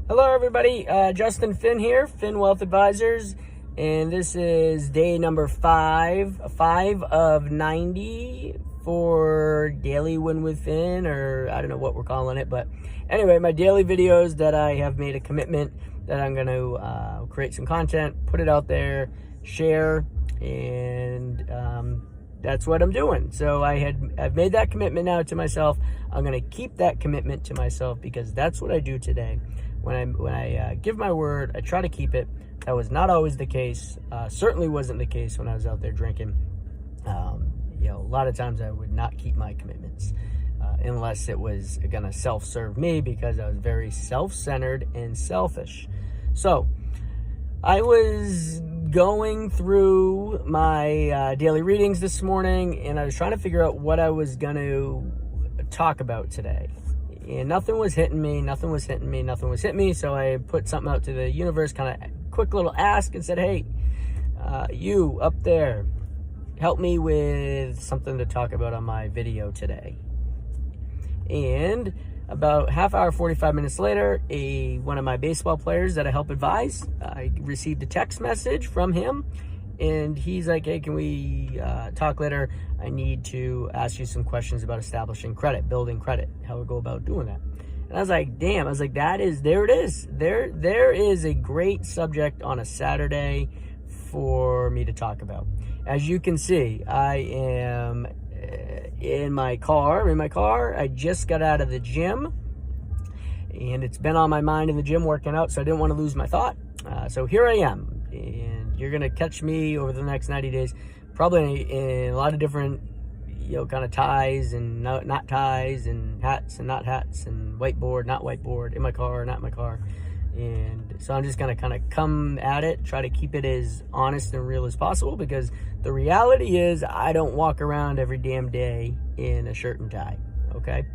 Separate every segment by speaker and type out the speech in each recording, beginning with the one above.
Speaker 1: Hello everybody, Justin Finn here, Finn Wealth Advisors, and this is day number 5 of 90 for Daily Win with Finn, or I don't know what we're calling it, but anyway, my daily videos that I have made a commitment that I'm going to create some content, put it out there, share, and that's what I'm doing. So I've made that commitment now to myself. I'm going to keep that commitment to myself because that's what I do today. When I give my word, I try to keep it. That was not always the case. Certainly wasn't the case when I was out there drinking. A lot of times I would not keep my commitments unless it was going to self-serve me because I was very self-centered and selfish. So I was going through my daily readings this morning, and I was trying to figure out what I was going to talk about today. And nothing was hitting me. So I put something out to the universe, kind of quick little ask, and said, hey, you up there, help me with something to talk about on my video today. And about half hour, 45 minutes later, one of my baseball players that I help advise, I received a text message from him. And he's like, hey, can we talk later? I need to ask you some questions about establishing credit, building credit, how we go about doing that. And I was like, damn, there it is. There is a great subject on a Saturday for me to talk about. As you can see, I am in my car. I just got out of the gym, and it's been on my mind in the gym working out, so I didn't want to lose my thought. So here I am. And you're going to catch me over the next 90 days, probably in a lot of different, kind of ties and not ties, and hats and not hats, and whiteboard, not whiteboard, in my car, not in my car. And so I'm just going to kind of come at it, try to keep it as honest and real as possible, because the reality is I don't walk around every damn day in a shirt and tie, okay?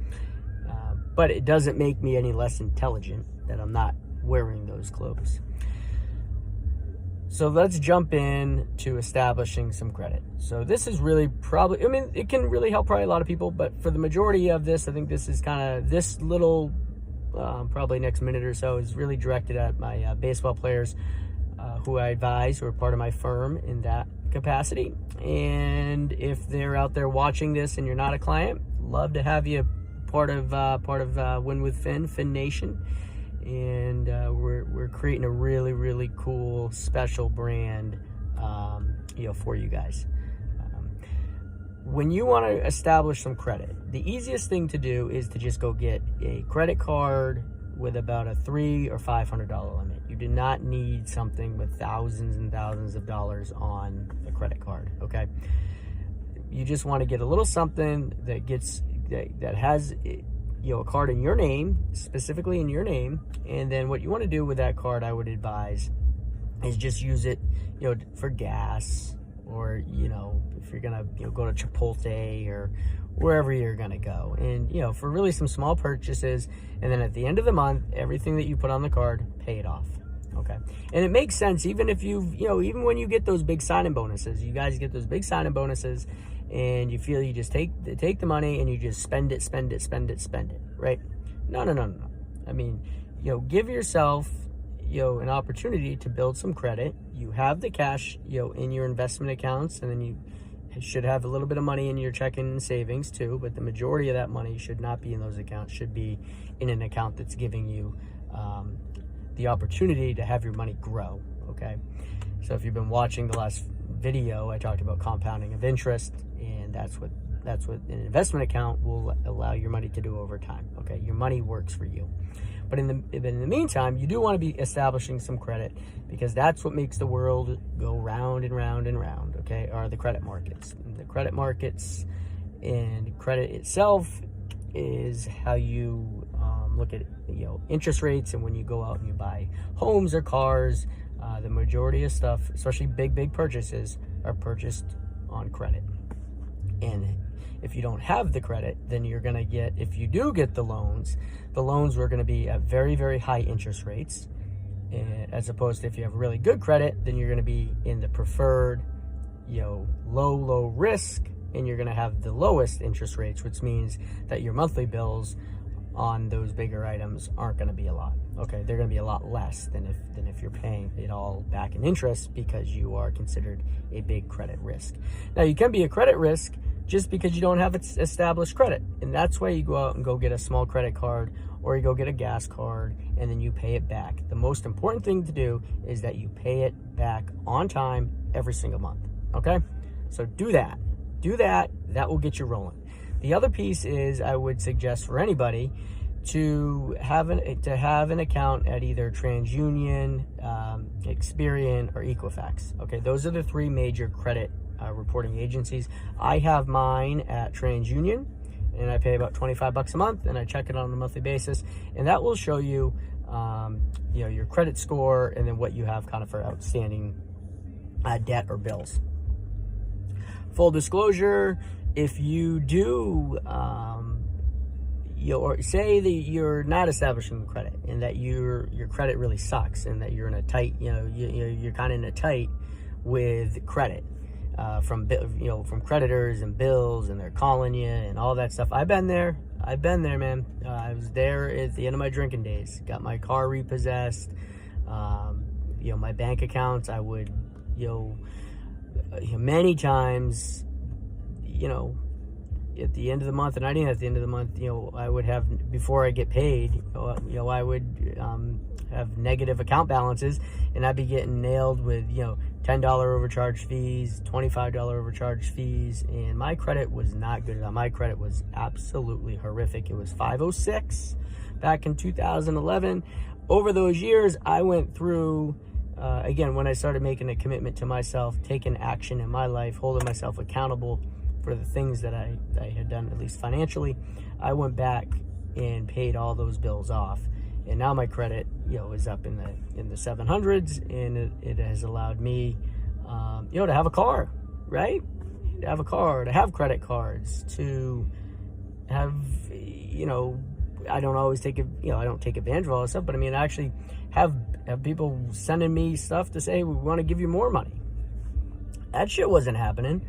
Speaker 1: But it doesn't make me any less intelligent that I'm not wearing those clothes. So let's jump in to establishing some credit. So this is really it can really help probably a lot of people, but for the majority of this, I think this is this little, probably next minute or so, is really directed at my baseball players who I advise, who are part of my firm in that capacity. And if they're out there watching this and you're not a client, love to have you part of Win with Finn Nation. And we're creating a really, really cool special brand for you guys. When you want to establish some credit, the easiest thing to do is to just go get a credit card with about a $300 or $500 limit. You do not need something with thousands and thousands of dollars on the credit card, okay? You just want to get a little something that has a card in your name, specifically in your name. And then what you want to do with that card, I would advise, is just use it, for gas, or, if you're going to go to Chipotle or wherever you're going to go. And, for really some small purchases. And then at the end of the month, everything that you put on the card, pay it off. Okay. And it makes sense, even if even when you get those big sign-in bonuses, you guys get those big sign-in bonuses, and you feel you just take the money and you just spend it, right? No. I mean, give yourself, an opportunity to build some credit. You have the cash, in your investment accounts, and then you should have a little bit of money in your checking and savings too, but the majority of that money should not be in those accounts, should be in an account that's giving you the opportunity to have your money grow, okay? So if you've been watching the last video, I talked about compounding of interest, and that's what an investment account will allow your money to do over time, okay? Your money works for you. But in the meantime, you do want to be establishing some credit, because that's what makes the world go round and round and round, okay, are the credit markets. And the credit markets and credit itself is how you look at interest rates. And when you go out and you buy homes or cars, the majority of stuff, especially big purchases, are purchased on credit. And if you don't have the credit, then you're going to get, if you do get the loans are going to be at very, very high interest rates. As opposed to if you have really good credit, then you're going to be in the preferred, low risk, and you're going to have the lowest interest rates, which means that your monthly bills on those bigger items aren't going to be a lot. Okay, they're going to be a lot less than if you're paying it all back in interest, because you are considered a big credit risk. Now, you can be a credit risk just because you don't have established credit, and that's why you go out and go get a small credit card, or you go get a gas card, and then you pay it back. The most important thing to do is that you pay it back on time every single month. Okay, so do that. That will get you rolling. The other piece is, I would suggest for anybody to have an account at either TransUnion, Experian, or Equifax. Okay, those are the three major credit reporting agencies. I have mine at TransUnion, and I pay about $25 a month, and I check it on a monthly basis, and that will show you, your credit score, and then what you have kind of for outstanding debt or bills. Full disclosure, if you do, say that you're not establishing credit, and that your credit really sucks, and that you're in a tight, you're kind of in a tight with credit, from creditors and bills, and they're calling you and all that stuff. I've been there, man. I was there at the end of my drinking days. Got my car repossessed. My bank accounts, I would, many times, at the end of the month, and I didn't at the end of the month, I would have, before I get paid, I would have negative account balances, and I'd be getting nailed with, $10 overcharge fees, $25 overcharge fees, and my credit was not good at all. My credit was absolutely horrific. It was 506 back in 2011. Over those years, I went through, again, when I started making a commitment to myself, taking action in my life, holding myself accountable for the things that I had done, at least financially, I went back and paid all those bills off. And now my credit, is up in the 700s, and it has allowed me, to have a car, right? To have a car, to have credit cards, to have, I don't always take it, I don't take advantage of all this stuff, but I mean, I actually have people sending me stuff to say, we want to give you more money. That shit wasn't happening.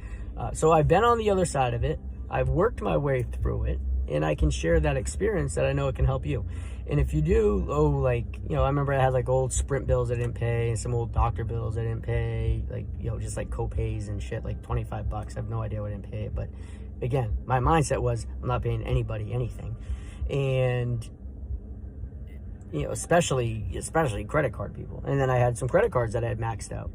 Speaker 1: So I've been on the other side of it. I've worked my way through it, and I can share that experience that I know it can help you. And if you do, I remember I had old Sprint bills I didn't pay, and some old doctor bills I didn't pay, just co-pays and shit, $25. I have no idea why I didn't pay it. But again, my mindset was, I'm not paying anybody anything. And, especially credit card people. And then I had some credit cards that I had maxed out.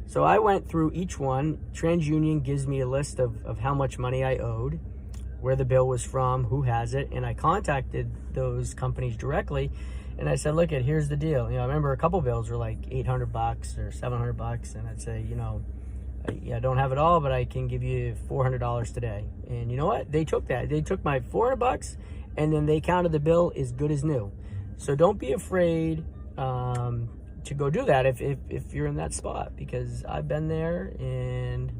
Speaker 1: So I went through each one. TransUnion gives me a list of how much money I owed, where the bill was from, who has it, and I contacted those companies directly, and I said, look, here's the deal. I remember a couple bills were $800 or $700, and I'd say, I don't have it all, but I can give you $400 today. And you know what? They took that. They took my $400, and then they counted the bill as good as new. So don't be afraid to go do that if you're in that spot, because I've been there, and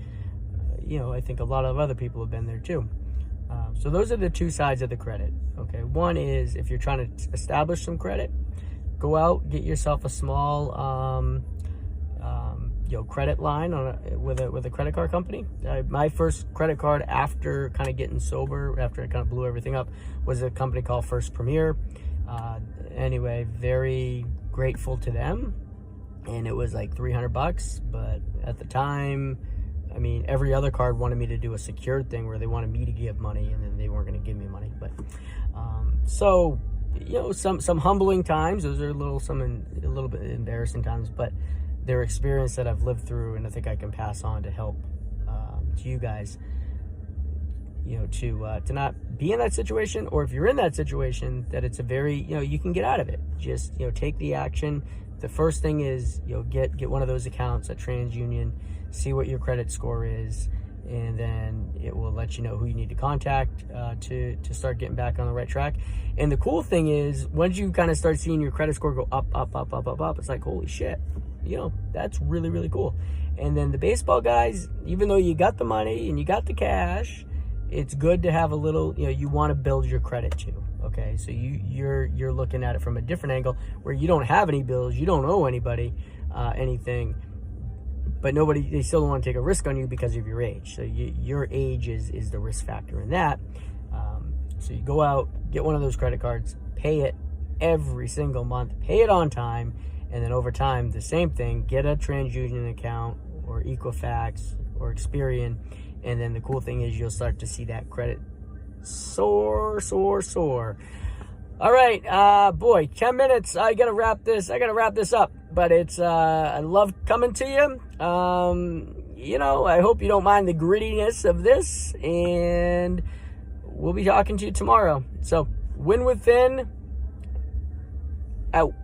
Speaker 1: I think a lot of other people have been there too. So those are the two sides of the credit. Okay, one is, if you're trying to establish some credit, go out, get yourself a small credit line with a credit card company. My first credit card after kind of getting sober, after I kind of blew everything up, was a company called First Premier. Anyway, very grateful to them, and it was $300, but at the time, I mean, every other card wanted me to do a secured thing where they wanted me to give money, and then they weren't going to give me money. But some humbling times. Those are a little bit embarrassing times, but they're experience that I've lived through, and I think I can pass on to help to you guys. To not be in that situation, or if you're in that situation, that it's a very, you can get out of it. Just, take the action. The first thing is, get one of those accounts at TransUnion, see what your credit score is, and then it will let you know who you need to contact to start getting back on the right track. And the cool thing is, once you kind of start seeing your credit score go up, it's like, holy shit, that's really, really cool. And then the baseball guys, even though you got the money and you got the cash, it's good to have a little, you want to build your credit too. Okay, so you're looking at it from a different angle, where you don't have any bills, you don't owe anybody anything, but they still don't want to take a risk on you because of your age. So your age is the risk factor in that. So you go out, get one of those credit cards, pay it every single month, pay it on time, and then over time, the same thing, get a TransUnion account or Equifax or Experian, and then the cool thing is you'll start to see that credit soar. All right, boy, 10 minutes. I gotta wrap this up. But it's I love coming to you. I hope you don't mind the grittiness of this, and we'll be talking to you tomorrow. So, Win Within, out.